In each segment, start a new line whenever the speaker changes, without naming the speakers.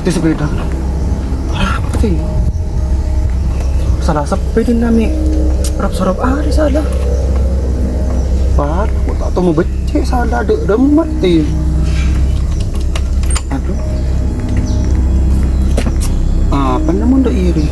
mati sepeda. Apa sih? Salah sepeda nami. Sorop ari salah. Aku tak tahu mau becek salah udah mati. Aduh. Apa namanya udah iri?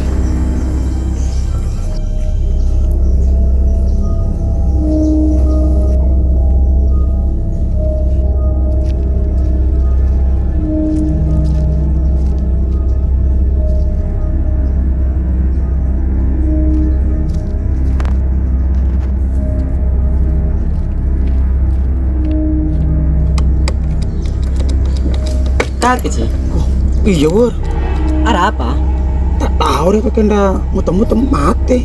Kaget sih.
Oh, iya War.
Ada apa?
Tak tahu deh pakai nda muter-muter mati.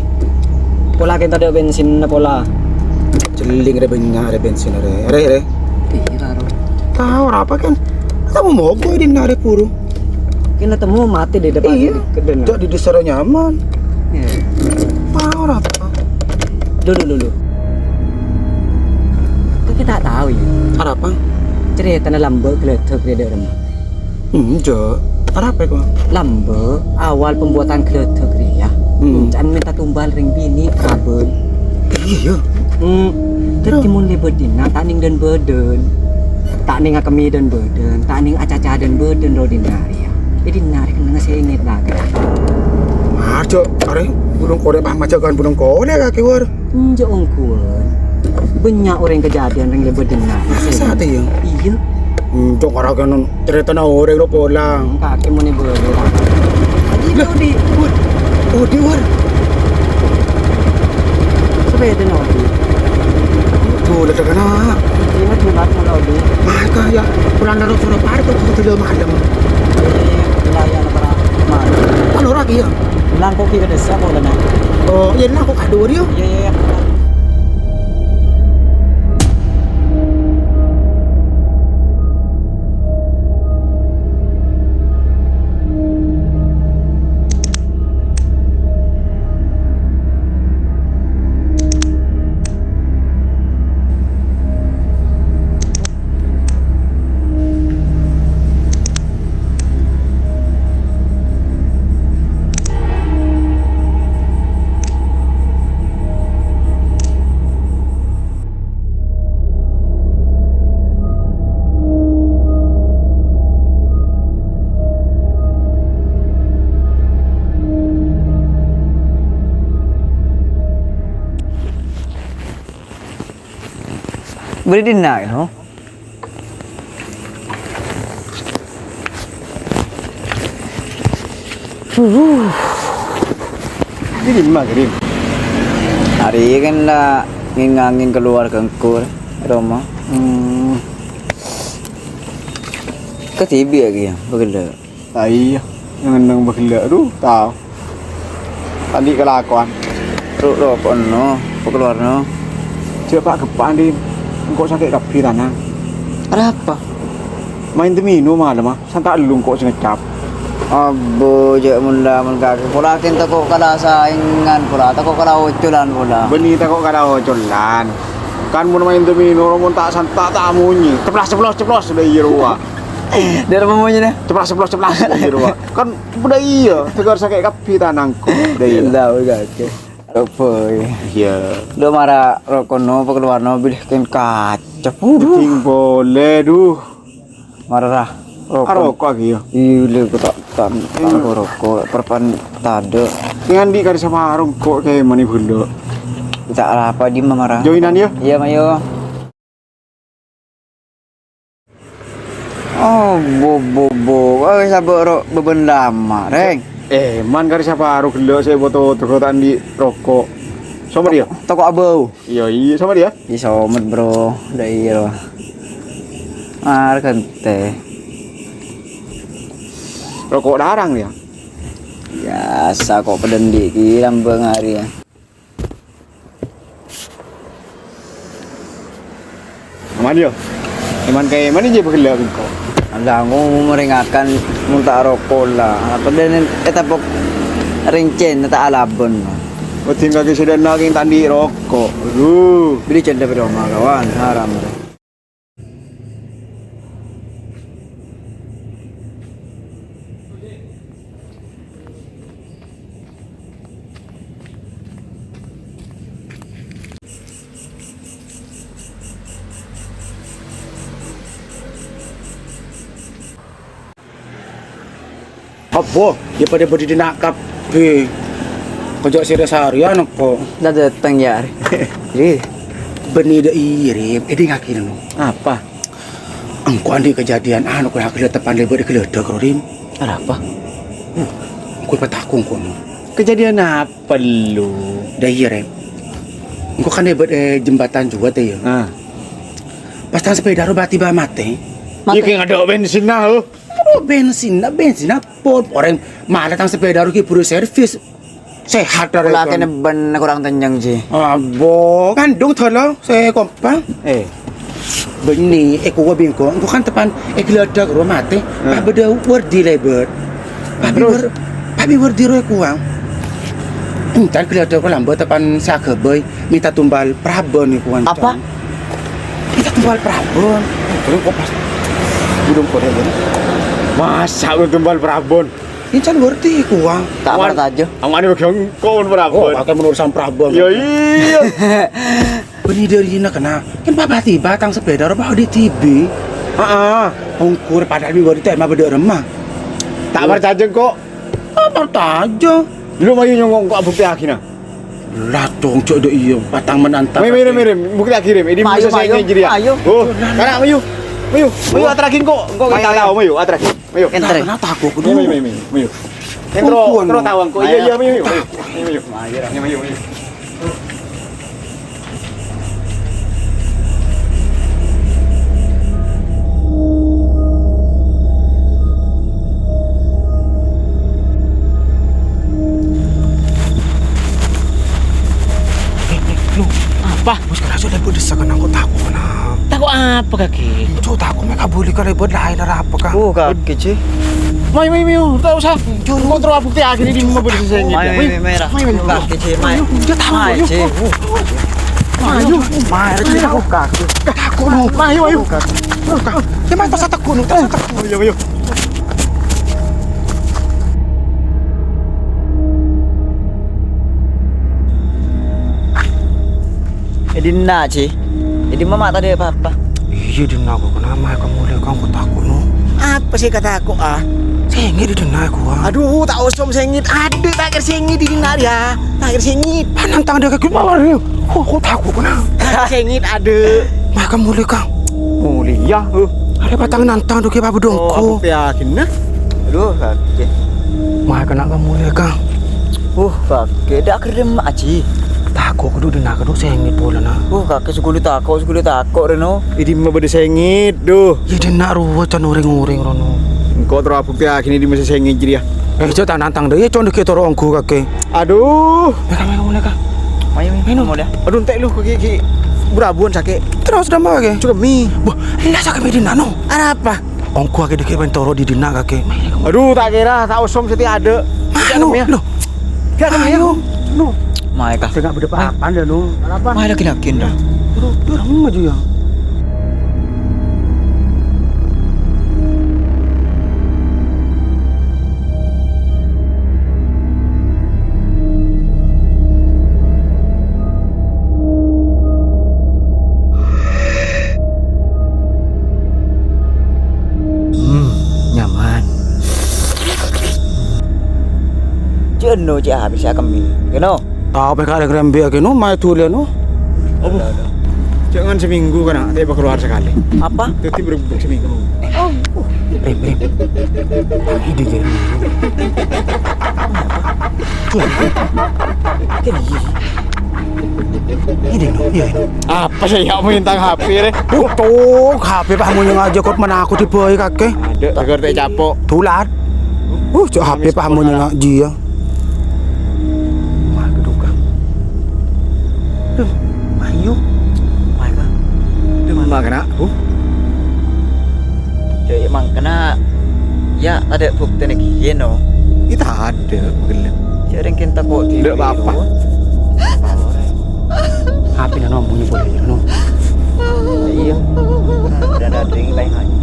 Pola kita ada bensin na pola.
Celing ada banyak ada bensin ada.
Iya karo.
Tahu apa kan? Kamu mau gue di nare puru.
Kena temu mati di depan
Iya.
kedena.
Jadi di sana nyaman.
Iya.
Tahu apa?
Dulu. Kan kita tahu ya.
Ada apa?
Cerita na lambe kletek dia ada rumah.
Jo. Ada apa kok?
Lambe awal pembuatan kletek dia. Jangan minta tumbal ring bini kabel.
Iya.
Tapi mun le bedina taning dan beden. Taning kami dan beden, taning acaca dan beden ro dinari ya. Jadi nari kena sengit lagi.
Marjo, are burung kode paham aja kan burung kode kaki War.
Jo ongkuan. Banyak orang kejadian ring le bedina.
Saat iya.
Iya.
Jo orang kan cerita na orang lo pulang.
Kaki mun ibu. Iya di.
Oh di War.
Sepeda no di.
Tuh ada kena.
Ini tulat mau di.
Maka ya pulang dari Surabaya tuh sudah malam.
Wilayah para mana?
Kalau lagi ya.
Bilang kopi ke desa kok lena.
Oh, ya lah aku kado dia.
Iya. Boleh dinaik, no?
Ini maghrib.
Hari kan lah ngingangin keluar kengkur, Roma. Ketibi lagi ya, begila.
Iya, yang nang bagla aduh, tahu. Tadi kelakuan.
Rokok no, keluar no.
Coba kepan di kok sakit kapi tanah.
Ada apa?
Main temino malam ah, santak lu kok ngecap.
Abo, je mula kaki. Pula kita kok kalah saingan pula, tak kok kalah uculan pula.
Beni tak kok kada ocolan. Kan mun main temino mun tak santak tak munyi. Ceplos sudah iya ruwa.
Dia apa maunya dah?
Ceplos iya ruwa. Kan udah iya, tegar sakit kapi tanangku. Udah iya.
Tahu kaki. Apa ya?
Iya.
Lo marah rokok no, keluar no, bikin kaca.
Ting boleh duh.
Marah
Rokok lagi ya.
Iya, aku tak rokok. Perpan tade.
Dengan di kari sama arung kok kayak mani bulu.
Tak apa di marah.
Joinan ya?
Iya, mayo. Oh, bo. Oh, sabar beban lama, reng.
Man kari siapa arung gelo saya foto terkotan di rokok. Sama dia?
Toko abau.
Iya sama dia.
Iya, somet bro. Udah iya. Kente.
Rokok darang dia.
Biasa kok pedendi ki lambang hari ya.
Sama dia. Iman kayak mana je bergelo kau.
Ada aku meringatkan muntah rokok lah. Apa dan etapok rincen tak alabon.
Beting kaki sudah naging tandi rokok. Aduh.
Beli cendera beroma kawan haram.
Apa? Ya pada bodi dinakap. Kojok serius harian apa?
Dah datang ya. Jadi
Beni da irim, ngakin no.
apa?
Engko andi kejadian anu kena kelihatan depan lebar dikeledek Rim.
Ada apa?
Engko patakung kono.
Kejadian apa lu?
Da irim. Engko kan lebar jembatan juga teh ya.
Ah.
Pas tang sepeda ro bati ba mate.
Iya kayak ada bensin nah.
Oh, bensin pol orang malah tang sepeda ro ki buru servis. Sehat dari
Pula kena ben kurang tenjang sih.
Abo, kan dong tholo, saya kompang. Beni, aku gua bingkong, aku kan tepan, geledak rumah teh, pak beda wardi lebar, papi wardi roy kuang. Entar geledak ko lambat tepan sakebay, minta tumbal Prabon nih kuang.
Apa?
Minta tumbal Prabon. Terus kok pas, budung kode ini.
Masa lu tumbal Prabon?
Ini can wardi kuang.
Tak apa aja.
Awan bagian kon
Oh,
Prabon.
pakai menurusan Prabon.
Ya iya.
Beni dari ini kena, kan papa tiba tang sepeda ro di TV. Ongkur padahal mi baru teh mah beda remah.
Tak percaya kok.
Apa aja?
Lu mau nyongong kok bukti akhirnya.
Lah dong cok do iyo patang menantang.
Mirim bukti akhirim. Ini bisa saya ngejiri ya.
Ayo.
Oh, karena mayu atrakin kok. Kok kita tahu mayu atrakin. Mayu.
Enter.
Kenapa takut kudu?
Mayu. Entro tawang kok. Iya mayu. Mayu.
Apa? Bos kana sudah desakan aku takut kena.
Takut apa kaki?
Cok takut mereka boleh ka ribet lain apa ka?
Oh kaki sih.
Mayu, tak usah. Kontrol bukti akhirnya di mau bisa saya ngejiri.
Merah. Kaki sih,
Dia tahu.
Mayu. Mayu sih aku kaki.
Takut no.
Mayu.
Ya mah tak takut no.
Mayu.
Jadi nak sih. Jadi mama tadi apa?
Iya din aku kenapa kamu lihat kamu takut no.
Apa sih kata aku ah?
Sengit di dina aku.
Aduh, tak usum sengit. Ada tak sengit di dinar ya. Tak sengit.
Panang tang dia kaki mawar ni. Aku takut kena.
Sengit ada.
Mah kamu lihat kang.
Boleh ya.
Ada patang nantang tu ke babu dongko.
Yakin nah.
Aduh, kaki.
Mah kena kamu lihat kang.
Kaki dak kerem aji.
Takut kudu dina kudu sengit bola na.
Kaki sekuli takut Reno.
Ini mau beda sengit duh.
Ya dina ruwa can uring-uring rono.
Kok terus bukti akhirnya di masih sengit jadi ya.
Cok tak nantang deh, cok deket orangku kaki.
Aduh.
Kamu lihat kang.
Mayu mau dah.
Aduh entek lu kaki berabun sakit.
Terus dah mah kaki.
Cukup mie.
Wah, lah sakit medina no.
Ada apa?
Ongku kaki deket bentoro di dina kaki.
Aduh tak kira tak usum setiap ada.
Mano, no.
Gak ada ya.
No.
Mai kah?
Tengah berdepan dah no.
Kenapa?
Mai laki-laki dah.
Dia maju ya.
Nyaman. Jenuh je habis kami. Keno.
Tahu mereka ada kerembe kaki no, mai tu le no.
Jangan seminggu kan, tapi keluar sekali.
Apa?
Tapi berbuk seminggu.
Rem. Ide je. Ide no, iya.
Apa sih yang mau tentang HP re?
Tuh, HP pak mau yang aja kot mana aku tipe kaki.
Ada, agar tak capok.
Tulat. Cok HP pak mau yang aja ya. Mah keduka. Ayo.
Mai kah?
Mak kena.
Jadi emang kena. Ya, ada bukti lagi no.
Kita ada, begitu.
Jadi kita kok
Tidak apa-apa.
HP na no, bunyi boleh je no.
Iya. Ada ding lain aja.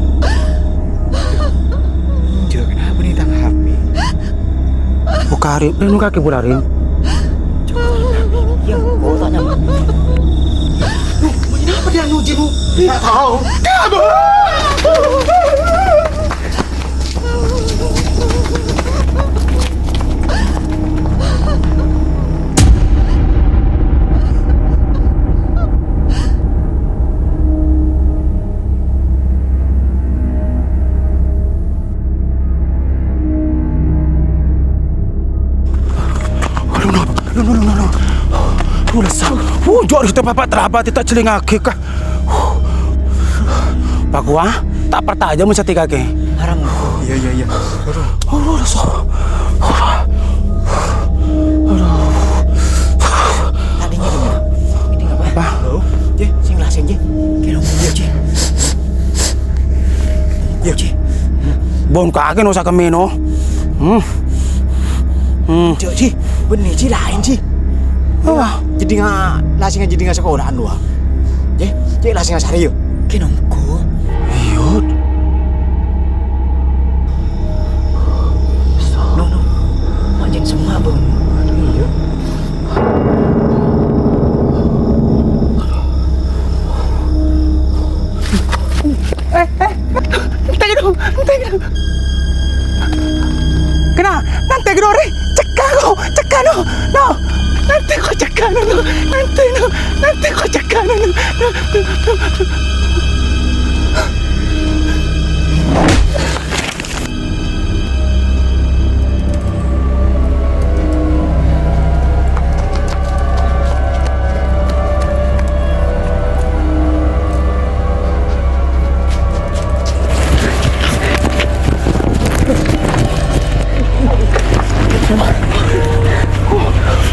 Jangan kenapa nih tentang HP?
Bukarip, nu kaki bularin.
Iya, kok tak nyaman.
Kenapa dia nuji lu?
Tidak tahu.
Jor kita bapak terabat kita celingake kah. Pak gua tak pertanya mun sati kake.
Haram.
Iya.
Aduh, rasa.
Tadinya ini apa?
Apa?
Je, sing lah sing je. Kira mau je. Yo je.
Bon kake no sa kami no.
Cok ji, benih ji lain ji. Jadi nggak sekolahan dua. Je lasing nggak sari yo. Kinongko.
Iyot.
No, macam semua bang. Iya.
Nanti. Kena, nanti gedore. Cekak no. Nanti kau cekak no. Nanti kau cekak no.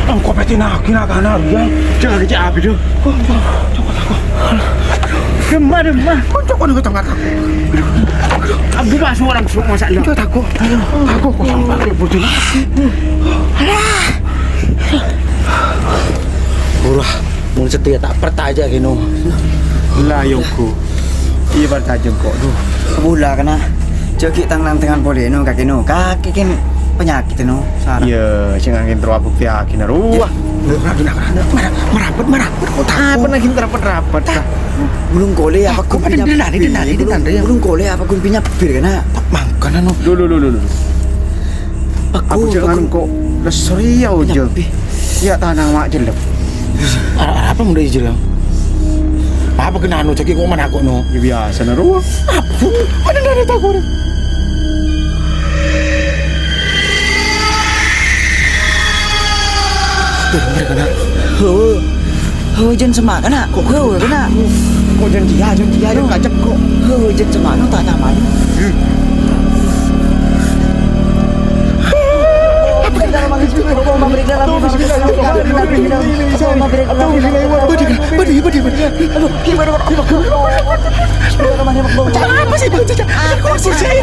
Angkau peti nak kana ya.
Jangan kecil api tu. Demam.
Kau nak tengah aku.
Abu masuk orang masuk masalah.
Kau takut. Aku kau sampai betul. Urah, mun setia tak pertaja kino.
Lah yongku. Iya bertajam kok tu.
Bula kena. Joki tangan boleh no kaki kan penyakit no.
Iya, jangan angin terlalu bukti akin ruah.
Merapat. Kau
Apa nak kita rapat.
Belum kole apa
Aku pada denari.
Belum kole apa kumpinya bir kena.
Mangkana no.
Dulu. Aku jangan kok lesriau je. Ya tanah mak jelek.
Apa muda hijau? Apa kena anu cakap kau mana aku no?
Ya biasa na ruah.
Apa? Ada dari takut. Mereka nak.
Jen semak kena. Kok kena.
Kau jangan dia kacak kok.
Jen semak no tak nyaman.
Apa sih bang?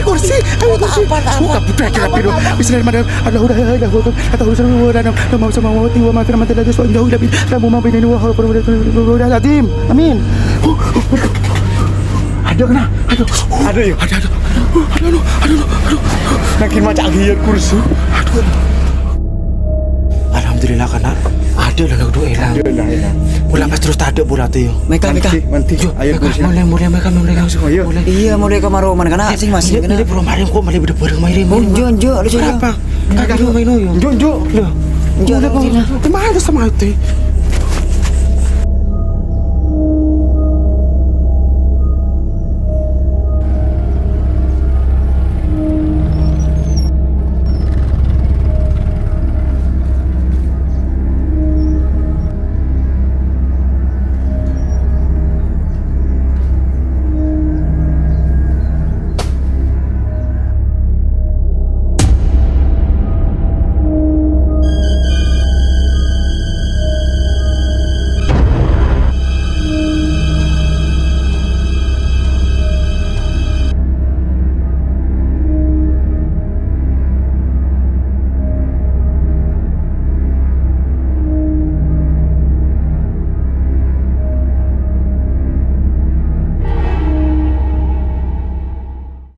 Kursi. Buka putra kira piru. Bismillah Allah udah kata urusan udah mau sama mau tiwa maafin mati lagi soal jauh tapi kamu mau pindah dua hal udah yatim. Amin. Ada kena.
Ada yuk.
Aduh.
Makin macam giat kursi.
Alhamdulillah kena. Ada lah nak doa hilang. Bola pas terus tak ada bola tu yo.
Mereka.
Manti. Ayo kursi.
Mulai mereka semua.
Iya mulai ke maroman kena sing masih kena.
Ini belum hari kau malah berperang main.
Unjo lu
Apa? Kagak main yo.
Junjuk.
Loh. Mana tu sama itu?